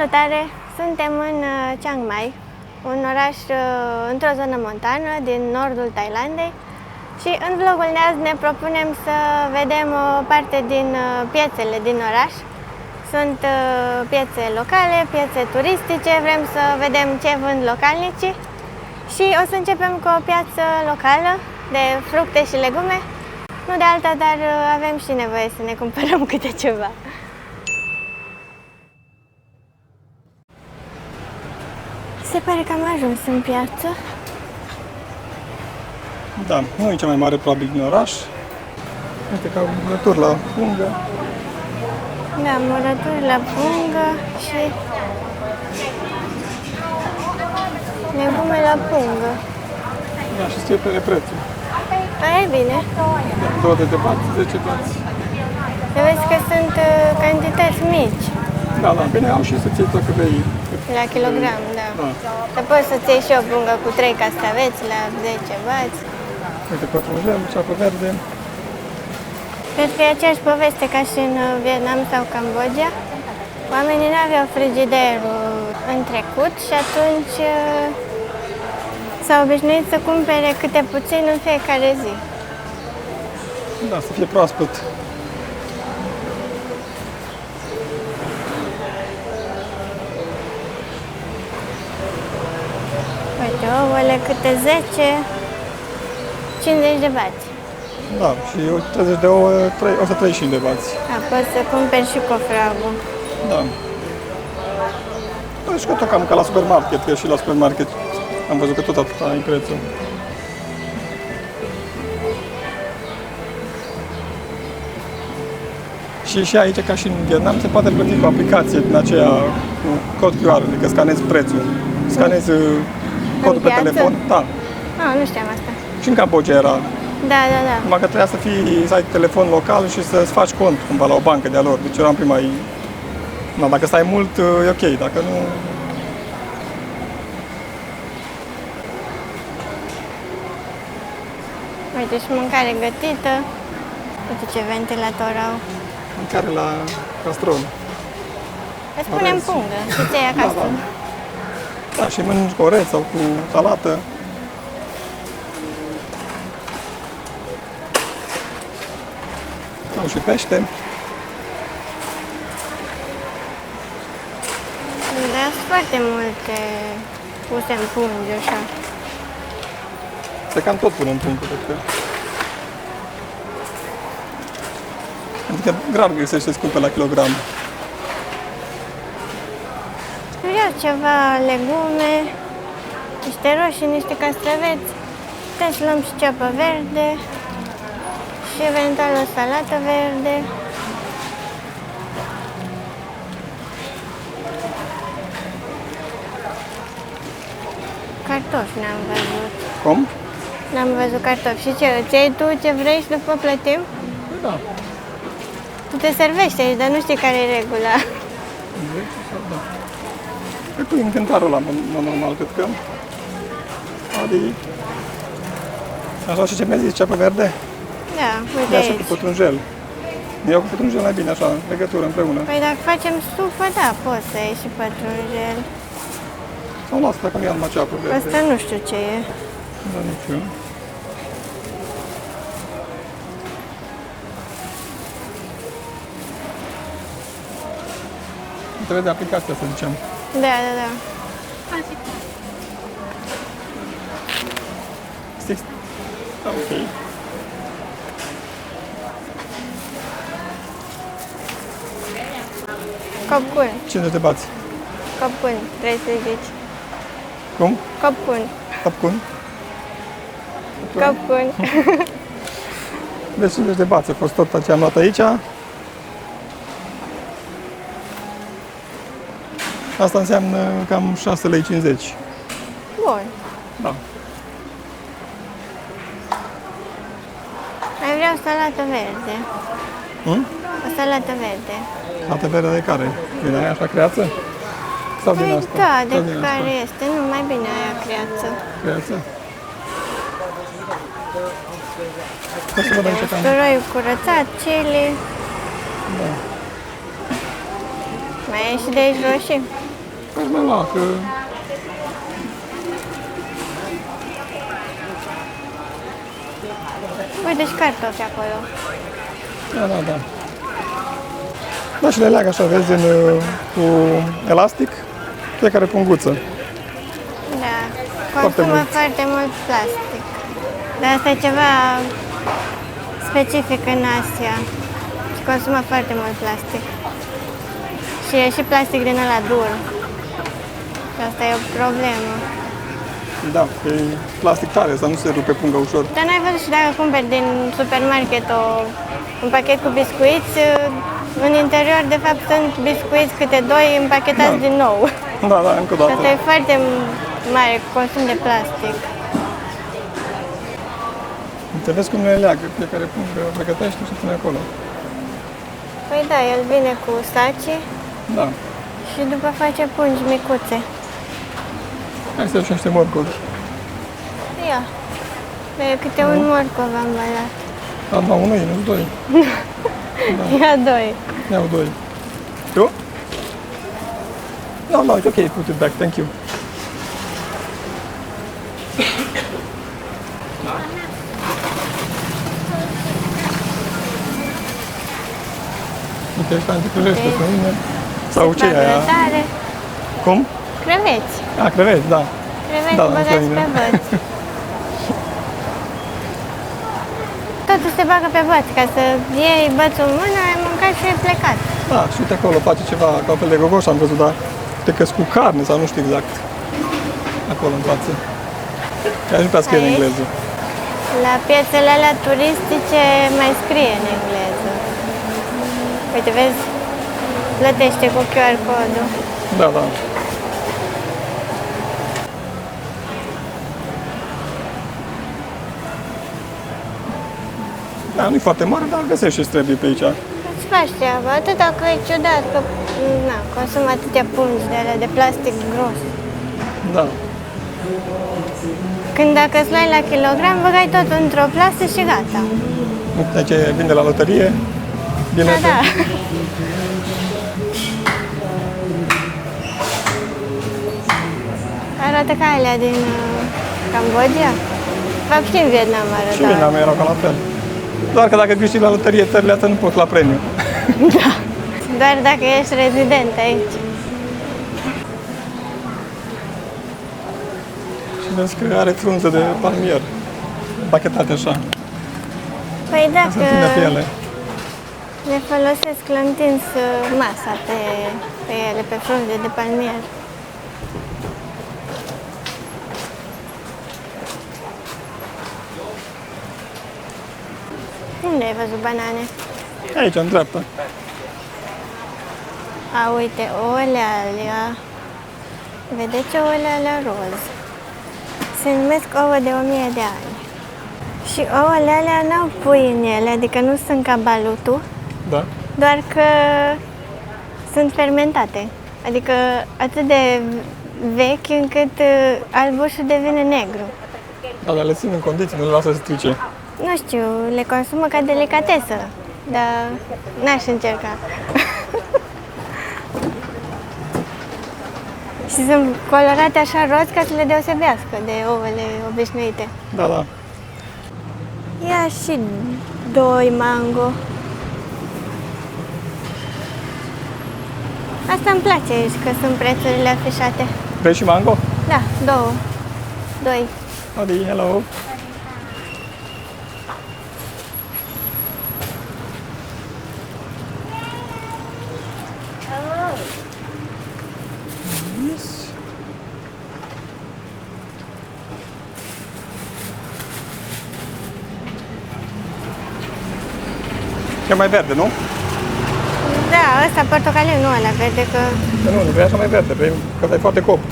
Salutare! Suntem în Chiang Mai, un oraș într-o zonă montană din nordul Thailandei și în vlogul de azi ne propunem să vedem o parte din piețele din oraș. Sunt piețe locale, piețe turistice, vrem să vedem ce vând localnicii și o să începem cu o piață locală de fructe și legume. Nu de alta, dar avem și nevoie să ne cumpărăm câte ceva. Se pare că am ajuns în piață. Da, nu e cea mai mare probabil din oraș. Uite că au murături la pungă. Da, murături la pungă și legume la pungă. Da, și știe pe prețul. Aia e bine. 2 de bați, 10 bați. Să vezi că sunt cantități mici. Da, da, bine, au și să-ți iei dacă vrei. La kilogram, da. Da. Dar poți să-ți iei și o pungă cu 3 castraveți la 10 bați. Uite, pătrunjel, ceapă verde. Cred că e aceeași poveste ca și în Vietnam sau Cambodgia. Oamenii nu aveau frigiderul în trecut și atunci s-au obișnuit să cumpere câte puțin în fiecare zi. Da, să fie proaspăt. Uite, ouăle câte 10, 50 de bați. Da, și 30 de ouă, 135 de bați. Da, poți să cumperi și cofragul. Da. Da, și că tot cam ca la supermarket, că și la supermarket am văzut că tot atâta e prețul. Și aici, ca și în Vietnam, se poate plăti cu aplicație din aceea cu cod QR, adică scanezi prețul. Scanezi codul pe piață? telefon. Da. Ah, nu știam asta. Și în Cambodgia era. Da, da, da. Numai că trebuia să ai telefon local și să-ți faci cont cumva la o bancă de-a lor. Deci eram prima. Da, dacă stai mult, e ok. Dacă nu... Uite, și mâncare gătită. Uite ce ventilator au. Mâncare la castron. Îți punem Orez. pungă și ți iei acasă. Da, da. Da, și mănânci cu orez sau cu salată. Au și pește. Da, sunt foarte multe puse în pungi, așa. Se cam tot pun în pungă, cred că. Adică rar găsește scumpe la kilogram. Vreau ceva legume, niște roșii, niște castraveți. Putem să luăm și ceapă verde și eventual o salată verde. Cartofi n-am văzut. Cum? N-am văzut cartofi. Și ce, îți iei tu ce vrei și după plătim? Da. Tu te servești aici, dar nu știi care e regula. Cred că e încântarul ăla, normal, cred că. Adi. Așa, și ce mi-a zis, ceapă verde? Da, uite Ia și cu aici. pătrunjel. Eu cu pătrunjel mai bine, așa, legătură împreună. Păi dacă facem supă, da, poți să iei și pătrunjel. Sau lasă, dacă nu ia numai ceapă verde. Asta nu știu ce e. Da, nici eu. Trebuie de aplicația, să zicem. Da, da, da. Da, ok. Copcun. 50 de bați. Copcun, trebuie să zici. Cum? Copcun. Capcun? Copcun. Deci 50 de bați a fost tot ce am luat aici. Asta înseamnă cam 6,50 lei. Bun. Da. Mai vreau salată verde. O salată verde. Salată verde de care? Din aia așa creață? Sau din Păi asta? da, de Sau din care asta? este. Nu, mai bine aia creață. Creață? O să văd aici cam. Usturoiul curățat, chili. Da. Mai e și de aici roșii? Aș mai lua, că... Uite și cartofi acolo. Da. Da, și le leagă așa, vezi, cu elastic, fiecare punguță. Da, Foarte consumă mult. foarte mult plastic. Dar asta e ceva specific în Asia. Și consumă foarte mult plastic. Și e și plastic din ăla dur. Și asta e o problemă. Da, e plastic tare, să nu se rupe punga ușor. Dar n-ai văzut și dacă cumperi din supermarket un pachet cu biscuiți, în interior de fapt sunt biscuiți câte doi împachetați din nou. Da, încă o Și dată. asta e foarte mare consum de plastic. Înțeles cum le leagă, fiecare pungă pregătește și pune acolo. Păi da, el vine cu saci Da. și după face pungi micuțe. Hai să și niște morcovi. Ia, e câte un morcov ambalat. Da, unul, nu doi. Ia doi. Iau doi. Tu? No, it's okay, put it back, thank you. Uite, ăștia anticrăjește pe mine. Sau ce e aia? Tare. Cum? Creveți. Creveți, da. Creveți Da, băgați slăină. pe băți. Totul se bagă pe băți, ca să iei bățul în mână, ai mâncat și ai plecat. Da, și uite acolo face ceva ca un fel de gogoș, am văzut, dar uite că cu carne sau nu știu exact. Acolo în față. Chiar nu prea scrie în Aici? engleză. La piețele alea turistice mai scrie în engleză. Uite, vezi? Plătește cu QR codul. Da. Da, nu-i foarte mare, dar găsești ce trebuie pe aici. Îți faci treaba, atâta că e ciudat că consumă atâtea pungi de alea de plastic gros. Da. Când dacă îți luai la kilogram, băgai tot într-o plasă și gata. Uite ce vinde la loterie. Bine. Da. Arată ca alea din Cambodgia. De fapt și în Vietnam Și arătau. Vietnam erau ca la fel. Doar că dacă câștigi la loterie țările astea nu poți la premiu. Doar dacă ești rezident aici. Și vezi că are frunze de palmier. Pachetate așa. Păi Să dacă ține pe ele. le folosesc, le întins masa pe ele, pe frunze de palmier. Unde ai văzut banane? Aici, în dreapta. A, uite, ouăle alea. Vedeți ouăle alea roz? Se numesc ouă de 1000 de ani. Și ouăle alea n-au pui în ele, adică nu sunt ca balutul, Da. doar că sunt fermentate. Adică atât de vechi încât albușul devine negru. Da, dar le țin în condiții, nu le lasă să strice. Nu știu, le consumă ca delicatesă, dar n-aș încerca. Și sunt colorate așa roz ca să le deosebească de ouăle obișnuite. Da. Ia și 2 mango. Asta îmi place aici, că sunt prețurile afișate. Vrei și mango? Da, 2. Adi, hello. E mai verde, nu? Da, ăsta portocaliu, nu ăla verde, că... Nu vrei așa mai verde, vrei că ăsta e foarte copt.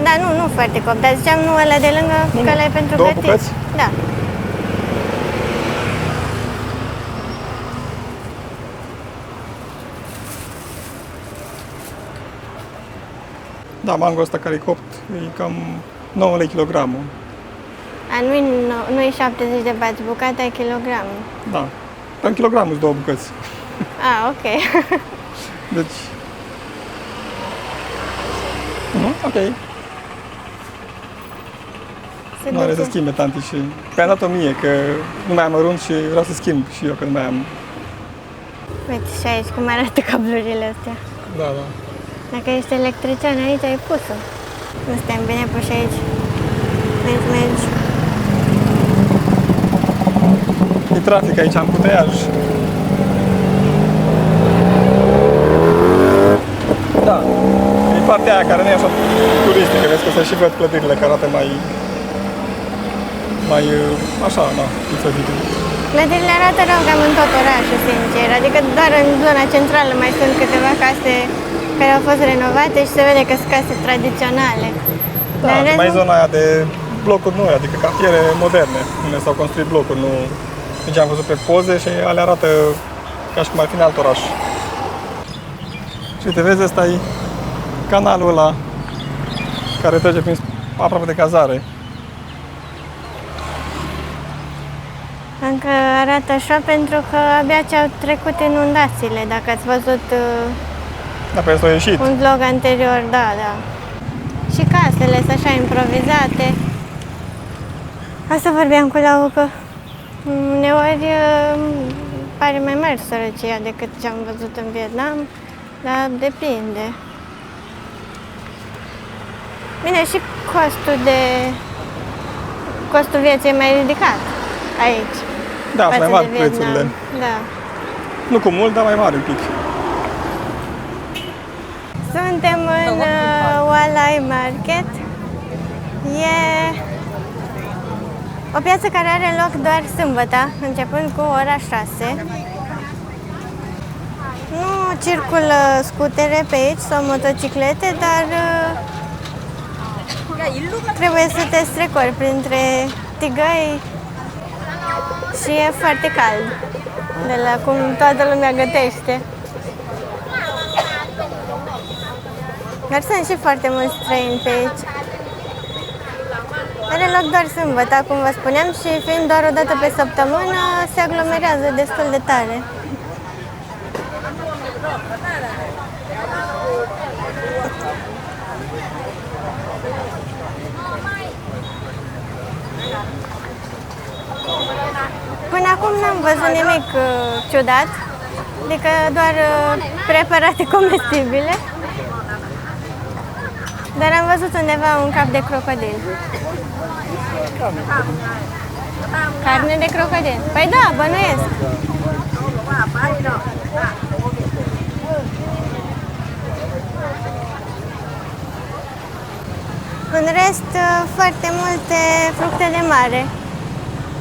Da, nu foarte copt, dar ziceam nu ăla de lângă, că ăla e pentru Două gătit. bucăți? Da. Da, mango ăsta care e copt e cam 9 lei kilogramul. Nu-i 70 de bați bucata, e kilogramul. Da. Pe un kilogram sunt 2 bucăți. Ah, ok. Deci, Ok. Se Nu are duce. să schimbe tanti și... Mi-a dat-o mie, că nu mai am mărunt și vreau să schimb și eu, că nu mai am. Uite și aici cum arată cablurile astea. Da, da. Dacă ești electrician aici, ai pus-o. Nu suntem bine puși aici. Mergi. E trafic aici, am putreiaj. Da. E partea aia care nu e așa turistică, vezi că se și văd clădirile care arată mai așa, da, cum să zic. Clădirile arată rău cam în tot orașul, sincer. Adică doar în zona centrală mai sunt câteva case care au fost renovate și se vede că sunt case tradiționale. Da, Dar în rest, mai zona aia de blocuri noi, adică cartiere moderne, unde s-au construit blocuri, nu... Deci am văzut pe poze și alea arată ca și cum ar fi în alt oraș. Și uite, vezi, ăsta e canalul ăla care trece prin aproape de cazare. încă arată așa pentru că abia ce-au trecut inundațiile, dacă ați văzut Da, pe asta a ieșit. un vlog anterior, da. Și casele sunt așa improvizate. Asta vorbeam cu Lau că uneori pare mai mare sărăcia decât ce am văzut în Vietnam, dar depinde. Bine, și costul vieții e mai ridicat aici. Da, sunt mai față mari de Vietnam. prețurile. Da. Nu cu mult, dar mai mari un pic. Suntem în Walai Market. E o piață care are loc doar sâmbătă, începând cu ora 6. Nu circulă scutere pe aici sau motociclete, dar trebuie să te strecori printre tigăi și e foarte cald, de la cum toată lumea gătește. Dar sunt și foarte mulți străini pe aici. Are loc doar sâmbătă, cum vă spuneam, și fiind doar o dată pe săptămână, se aglomerează destul de tare. Până acum n-am văzut nimic ciudat, adică doar preparate comestibile. Dar am văzut undeva un cap de crocodil. Carne de crocodil. Păi da, bănuiesc. În rest, foarte multe fructe de mare,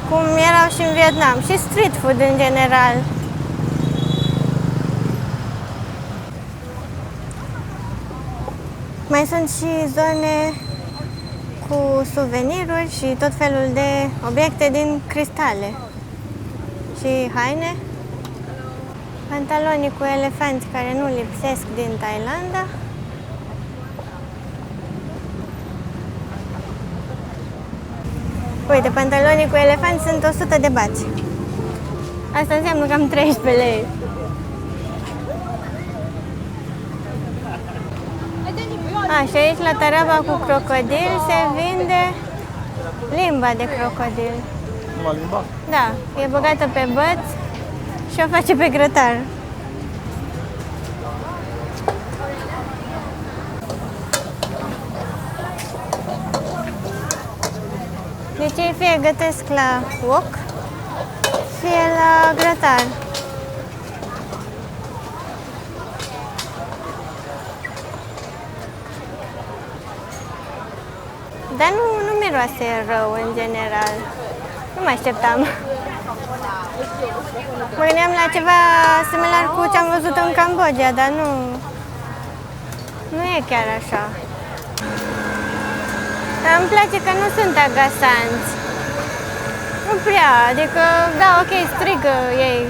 cum erau și în Vietnam, și street food în general. Mai sunt și zone cu suveniruri și tot felul de obiecte din cristale. Și haine, pantaloni cu elefanți care nu lipsesc din Thailanda. Uite, pantalonii cu elefanți sunt 100 de bați. Asta înseamnă cam 13 lei. Și aici la taraba cu crocodil se vinde limba de crocodil. Numai limba? Da, e băgată pe băț și o face pe grătar. Deci ei fie gătesc la wok, fie la grătar. Dar nu miroase rău în general. Nu mă așteptam. Mă gândeam la ceva similar cu ce am văzut în Cambodgia, dar nu e chiar așa. Dar îmi place că nu sunt agasanți. Nu prea, adică, da, ok, strigă ei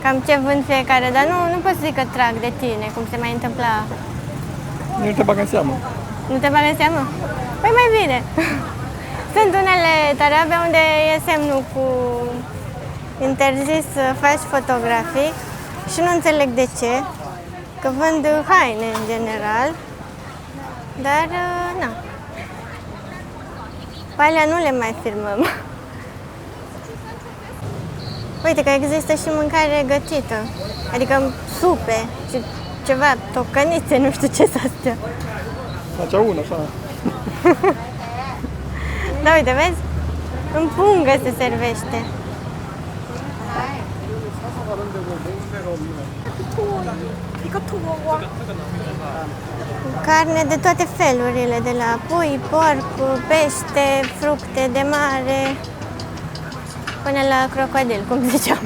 cam ce vând fiecare, dar nu pot să zic că trag de tine, cum se mai întâmpla. Nu te bagă în seamă. Nu te bagă în seamă? Păi mai bine. Sunt unele tarabe unde e semnul cu interzis să faci fotografii și nu înțeleg de ce, că vând haine în general, Dar, na. Pe alea nu le mai filmăm. Uite că există și mâncare gătită. Adică supe și ceva, tocănițe, nu știu ce să astea. Facea una, așa. Da, uite, vezi? În pungă se servește. Carne de toate felurile, de la pui, porc, pește, fructe de mare, până la crocodil, cum ziceam.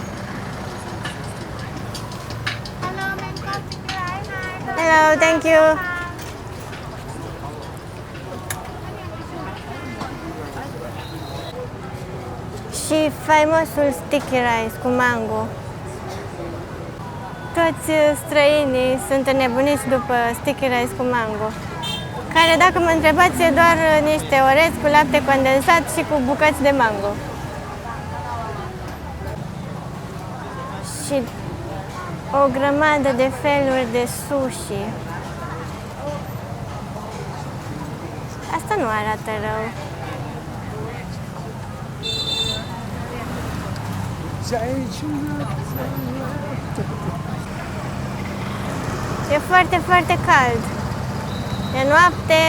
Hello, thank you. Și faimosul sticky rice cu mango. Toți străinii sunt înnebuniți după sticky rice cu mango, care, dacă mă întrebați, e doar niște orez cu lapte condensat și cu bucăți de mango. Și o grămadă de feluri de sushi. Asta nu arată rău. E foarte, foarte cald. E noapte,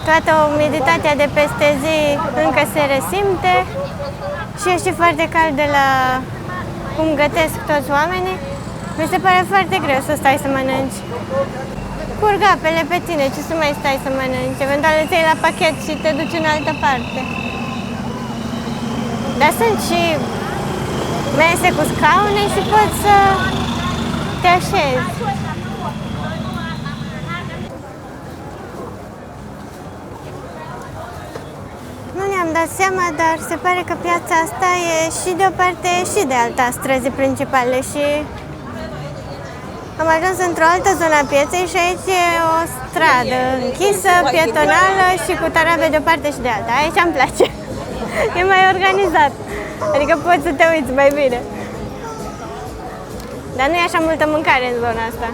toată umiditatea de peste zi încă se resimte și e și foarte cald de la cum gătesc toți oamenii. Mi se pare foarte greu să stai să mănânci. Curg apele pe tine, ce să mai stai să mănânci? Eventual îți iei la pachet și te duci în altă parte. Dar sunt și mese cu scaune și poți să te așezi. Nu ne-am dat seama, dar se pare că piața asta e și de o parte și de alta străzii principale și am ajuns într-o altă zonă a pieței și aici e o stradă închisă, pietonală și cu tarabe de o parte și de alta. Aici îmi place. E mai organizat. Adică poți să te uiți mai bine. Dar nu e așa multă mâncare în zona asta.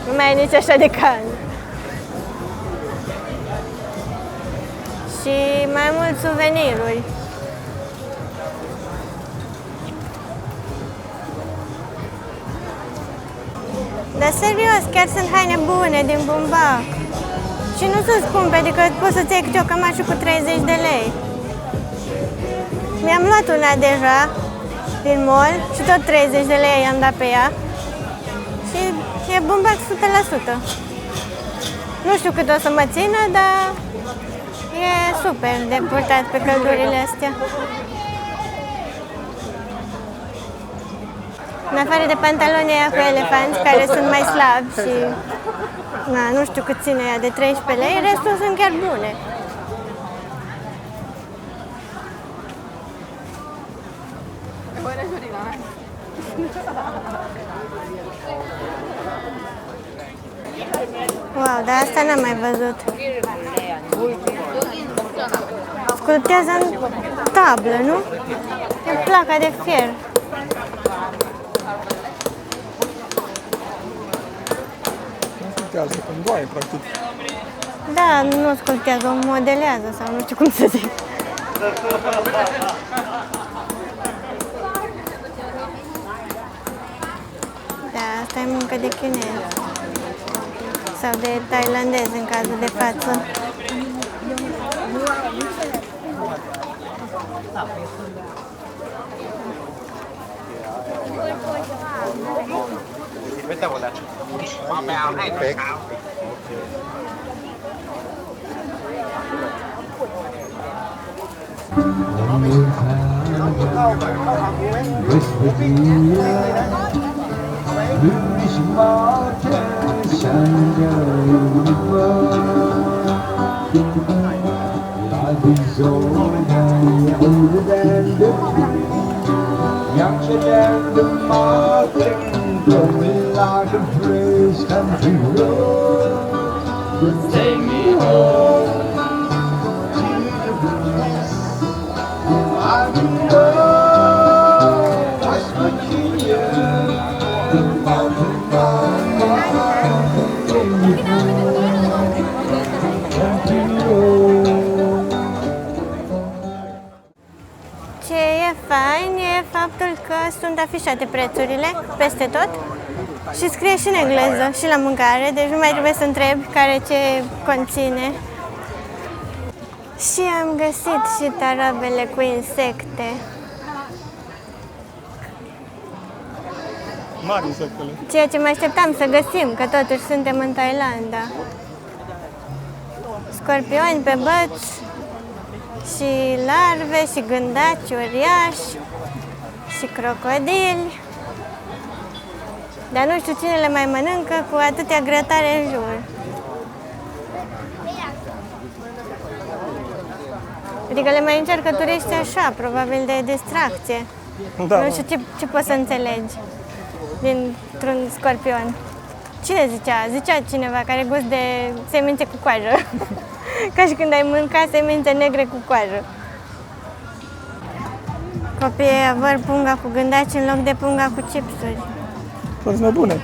Nu mai e nici așa de cald. Și mai mult suveniruri. Dar serios, chiar sunt haine bune din bumbac. Și nu sunt scumpe, adică poți să-ți iei câte o cămașă cu 30 de lei. Mi-am luat una deja din mall și tot 30 de lei i-am dat pe ea. Și e bumbac 100%. Nu știu cât o să mă țină, dar e super de purtat pe căldurile astea. În afară de pantaloni aia cu elefanți, care sunt mai slabi și nu știu cât ține ea, de 13 lei, restul sunt chiar bune. Wow, dar asta n-am mai văzut. Sculptează în tablă, nu? E placa de fier. Sculptează, îndoaie, practic. Da, nu sculptează, o modelează sau nu știu cum să zic. Da, asta e muncă de chinez. Sau de tailandez în cazul de față. Younger than the mountain, growing like a fresh country road. Take me home to the place I know, West Virginia, the mountain mama. Take me home. Ce e fain e faptul că sunt afișate prețurile peste tot și scrie și în engleză și la mâncare, deci nu mai trebuie să întrebi care ce conține. Și am găsit și tarabele cu insecte. Mari insectele. Ceea ce mă așteptam să găsim, că totuși suntem în Thailanda. Scorpioni pe băți și larve și gândaci uriași și crocodili. Dar nu știu cine le mai mănâncă cu atâtea grătare în jur. Adică le mai încearcă turiștii așa, probabil de distracție. Da, Nu știu ce poți să înțelegi dintr-un scorpion. Cine zicea? Zicea cineva care are gust de semințe cu coajă. Ca și când ai mâncat semințe negre cu coajă. Copiii vor punga cu gândaci în loc de punga cu chipsuri. sunt mai bune.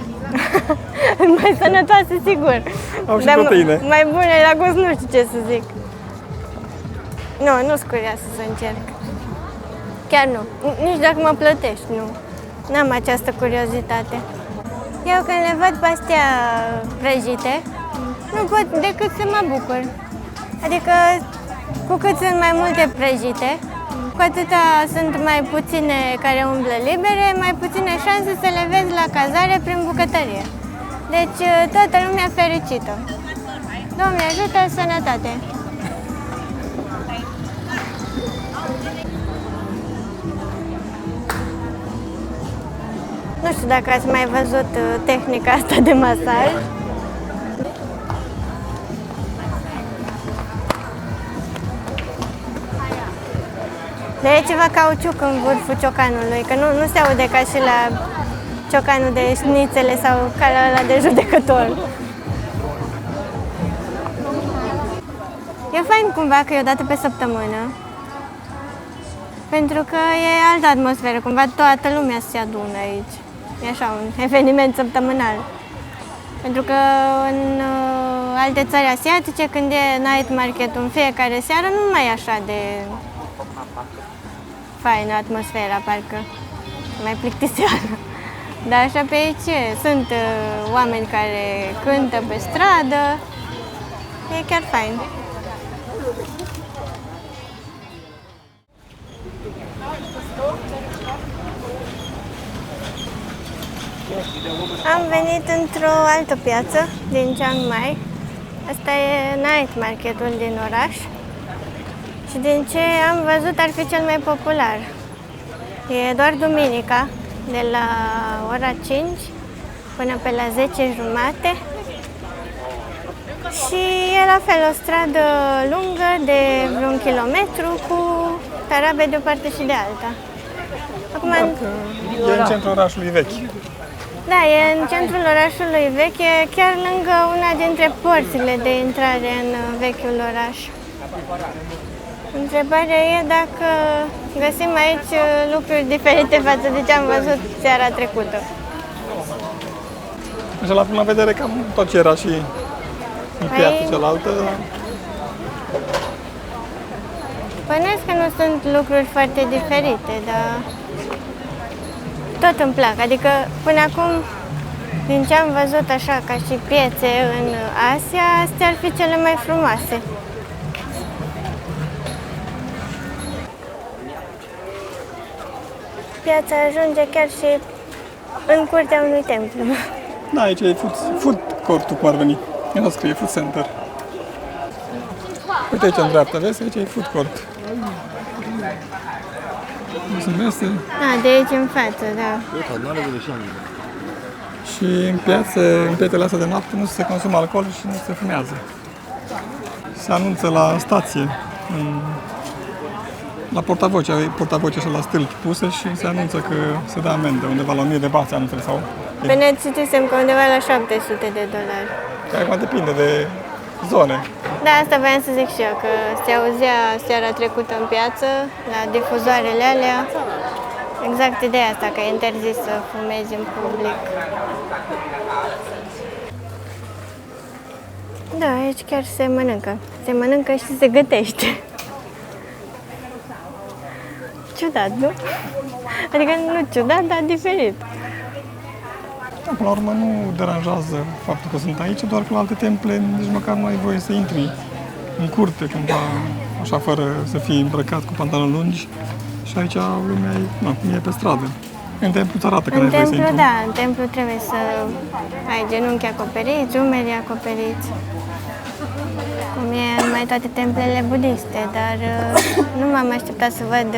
Mai sănătoase, sigur. Au și Dar proteine. mai bune la gust, nu știu ce să zic. Nu-s curioasă să încerc. Chiar nu. Nici dacă mă plătești, nu. N-am această curiozitate. Eu când le văd pe astea prăjite, nu pot decât să mă bucur. Adică cu cât sunt mai multe prăjite, cu atâta sunt mai puține care umblă libere, mai puține șanse să le vezi la cazare prin bucătărie. Deci toată lumea fericită. Doamne ajută, sănătate! Nu știu dacă ați mai văzut tehnica asta de masaj. Dar e ceva cauciuc în vârful ciocanului, că nu se aude ca și la ciocanul de șnițele sau ca la ăla de judecător. E fain cumva că e o dată pe săptămână, pentru că e altă atmosferă, cumva toată lumea se adună aici. E așa un eveniment săptămânal. Pentru că în alte țări asiatice, când e night market în fiecare seară, nu mai e așa de faină atmosfera, parcă mai plictiseală. Dar așa pe aici sunt oameni care cântă pe stradă, e chiar fain. Am venit într-o altă piață din Chiang Mai. Asta e night marketul din oraș. Și din ce am văzut ar fi cel mai popular. E doar duminica, de la ora 5 până pe la 10:30. Și e la fel o stradă lungă de vreun kilometru cu tarabe de o parte și de alta. Acum, E în centrul orașului vechi. da, e în centrul orașului vechi, e chiar lângă una dintre porțile de intrare în vechiul oraș. Întrebarea e dacă găsim aici lucruri diferite față de ce am văzut seara trecută. Așa la prima vedere cam tot ce era și în piața cealaltă. Bănuiesc că nu sunt lucruri foarte diferite, dar tot îmi plac. Adică până acum, din ce am văzut așa ca și piețe în Asia, astea ar fi cele mai frumoase. Piața ajunge chiar și în curtea unui templu. Da, aici e food court-ul, cum ar veni. Așa scrie, food center. Uite aici în dreapta, vezi? Aici e food court. Sunt mese. De aici în față, da. Și în pietele astea de noapte nu se consumă alcool și nu se fumează. Se anunță la stație, la portavoce și la stâlpi puse și se anunță că se dă amendă, undeva la 1000 de bați anunțele sau... Pe net citisem că undeva la $700. Care acum depinde de zone. Da, asta voiam să zic și eu, că se auzea seara trecută în piață, la difuzoarele alea, exact ideea asta, că e interzis să fumezi în public. Da, aici chiar se mănâncă. Se mănâncă și se gătește. Ciudat, nu? Adică nu ciudat, dar diferit. Da, până la urmă nu deranjează faptul că sunt aici, doar că la alte temple nici măcar nu ai voie să intri în curte, cumva, așa, fără să fii îmbrăcat cu pantaloni lungi. Și aici lumea e pe stradă. În templu îți arată că În n-ai voie să templu, intri. da, în templu trebuie să ai genunchi acoperiți, umerii acoperiți. Cum e în mai toate templele budiste, dar nu m-am așteptat să văd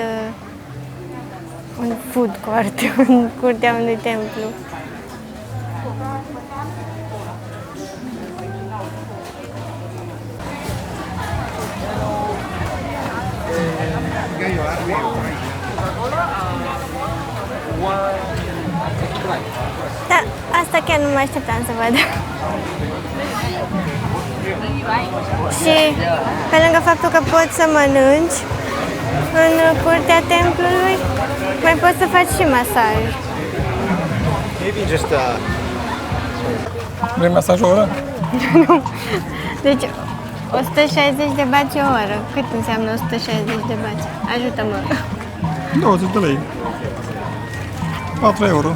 un food court în curtea unui templu. Da, asta chiar nu mă așteptam să văd. Și pe lângă faptul că poți să mănânci în curtea templului, mai poți să faci și masaj. Maybe just Vrei masaj o oră? Deci 160 de baci o oră. Cât înseamnă 160 de baci? Ajută-mă. 20 de lei. 4 euro.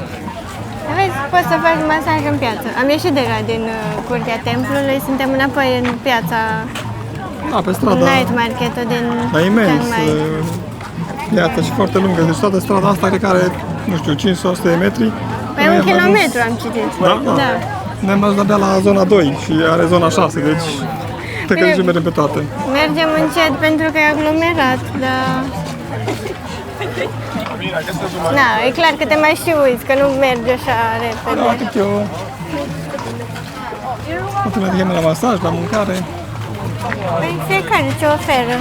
Vezi, poți să faci masaj în piață. Am ieșit deja din curtea templului, suntem înapoi în piața Da, pe stradă. night market-ul din Dar imens. Chiang Mai. Piața și foarte lungă. Deci toată strada asta cred că are, nu știu, 500 de metri. Păi Noi un am kilometru ajuns- am citit. Da? Da. Ne-am ajuns abia la zona 2 și are zona 6, deci cred că Bine. nici mergem pe toate. Mergem încet pentru că e aglomerat, dar... Da, e clar că te mai și uiți, că nu mergi așa repede. Atât eu. Ultima de la masaj, la mâncare. Păi fiecare ce oferă.